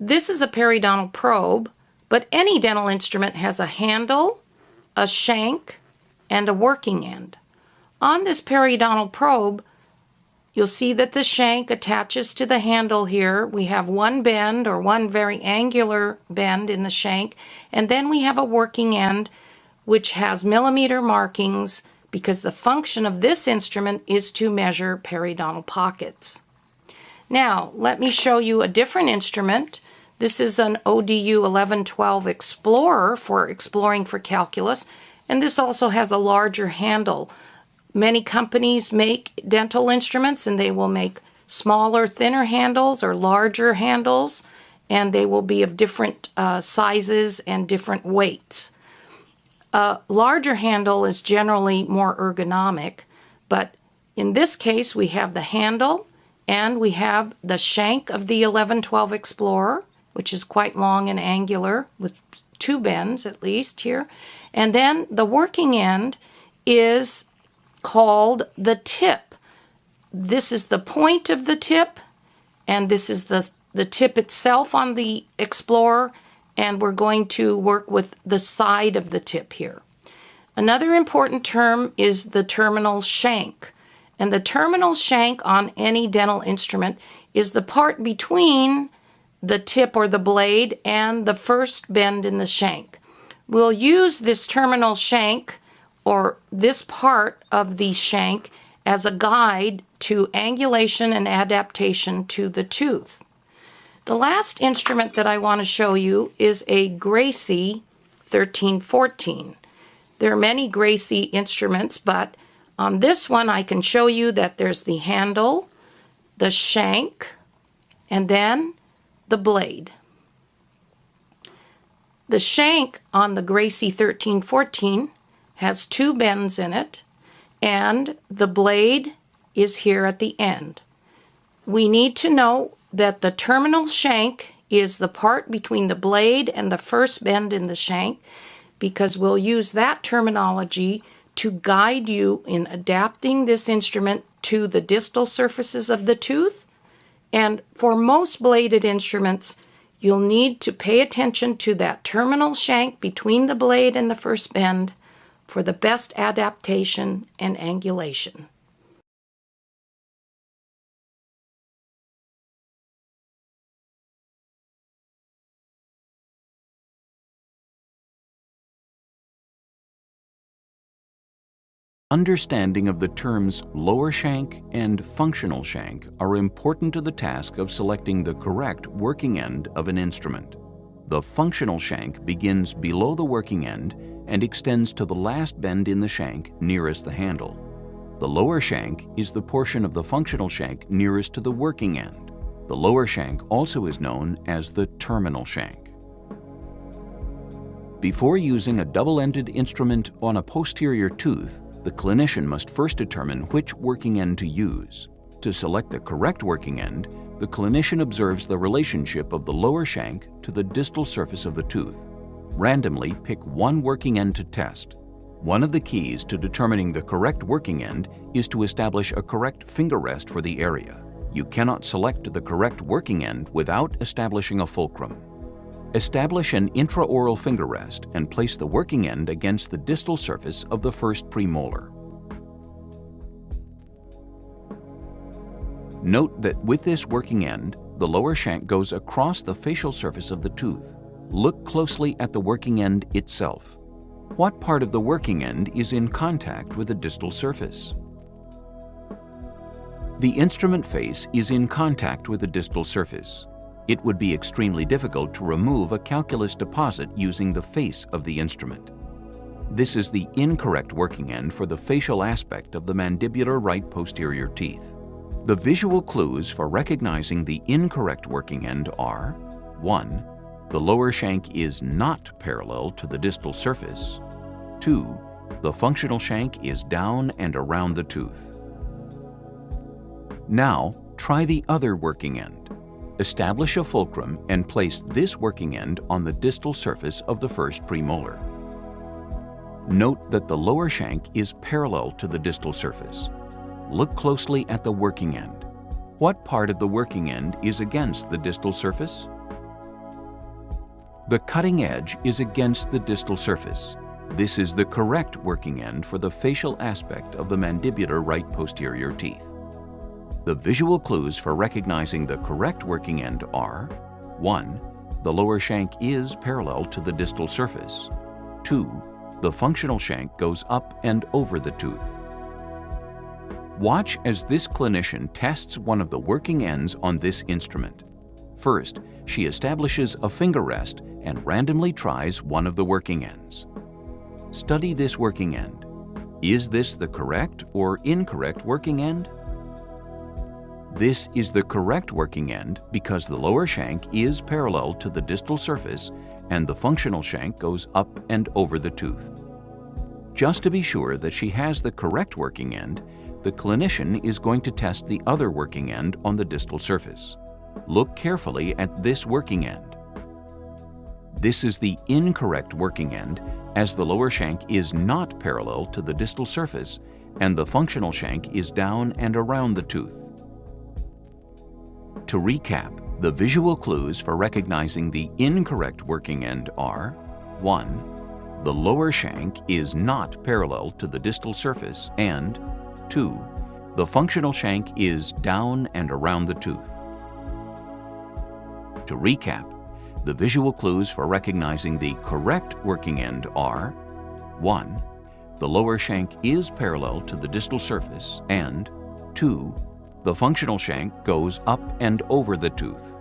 This is a periodontal probe, but any dental instrument has a handle, a shank, and a working end. On this periodontal probe, you'll see that the shank attaches to the handle here. We have one bend, or one very angular bend in the shank, and then we have a working end which has millimeter markings because the function of this instrument is to measure periodontal pockets. Now, let me show you a different instrument. This is an ODU 1112 Explorer for exploring for calculus, and this also has a larger handle. Many companies make dental instruments, and they will make smaller, thinner handles or larger handles, and they will be of different sizes and different weights. A larger handle is generally more ergonomic, but in this case we have the handle and we have the shank of the 1112 Explorer, which is quite long and angular with two bends at least here. And then the working end is called the tip. This is the point of the tip, and this is the tip itself on the Explorer, and we're going to work with the side of the tip here. Another important term is the terminal shank. And the terminal shank on any dental instrument is the part between the tip or the blade and the first bend in the shank. We'll use this terminal shank, or this part of the shank, as a guide to angulation and adaptation to the tooth. The last instrument that I want to show you is a Gracie 1314. There are many Gracie instruments, but on this one I can show you that there's the handle, the shank, and then the blade. The shank on the Gracie 1314 has two bends in it, and the blade is here at the end. We need to know that the terminal shank is the part between the blade and the first bend in the shank, because we'll use that terminology to guide you in adapting this instrument to the distal surfaces of the tooth. And for most bladed instruments, you'll need to pay attention to that terminal shank between the blade and the first bend for the best adaptation and angulation. Understanding of the terms lower shank and functional shank are important to the task of selecting the correct working end of an instrument. The functional shank begins below the working end and extends to the last bend in the shank nearest the handle. The lower shank is the portion of the functional shank nearest to the working end. The lower shank also is known as the terminal shank. Before using a double-ended instrument on a posterior tooth, the clinician must first determine which working end to use. To select the correct working end, the clinician observes the relationship of the lower shank to the distal surface of the tooth. Randomly pick one working end to test. One of the keys to determining the correct working end is to establish a correct finger rest for the area. You cannot select the correct working end without establishing a fulcrum. Establish an intraoral finger rest and place the working end against the distal surface of the first premolar. Note that with this working end, the lower shank goes across the facial surface of the tooth. Look closely at the working end itself. What part of the working end is in contact with the distal surface? The instrument face is in contact with the distal surface. It would be extremely difficult to remove a calculus deposit using the face of the instrument. This is the incorrect working end for the facial aspect of the mandibular right posterior teeth. The visual clues for recognizing the incorrect working end are: 1. The lower shank is not parallel to the distal surface. 2. The functional shank is down and around the tooth. Now, try the other working end. Establish a fulcrum and place this working end on the distal surface of the first premolar. Note that the lower shank is parallel to the distal surface. Look closely at the working end. What part of the working end is against the distal surface? The cutting edge is against the distal surface. This is the correct working end for the facial aspect of the mandibular right posterior teeth. The visual clues for recognizing the correct working end are: 1. The lower shank is parallel to the distal surface. 2. The functional shank goes up and over the tooth. Watch as this clinician tests one of the working ends on this instrument. First, she establishes a finger rest and randomly tries one of the working ends. Study this working end. Is this the correct or incorrect working end? This is the correct working end because the lower shank is parallel to the distal surface and the functional shank goes up and over the tooth. Just to be sure that she has the correct working end, the clinician is going to test the other working end on the distal surface. Look carefully at this working end. This is the incorrect working end, as the lower shank is not parallel to the distal surface and the functional shank is down and around the tooth. To recap, the visual clues for recognizing the incorrect working end are: 1. The lower shank is not parallel to the distal surface, and 2. The functional shank is down and around the tooth. To recap, the visual clues for recognizing the correct working end are: 1. The lower shank is parallel to the distal surface, and 2. The functional shank goes up and over the tooth.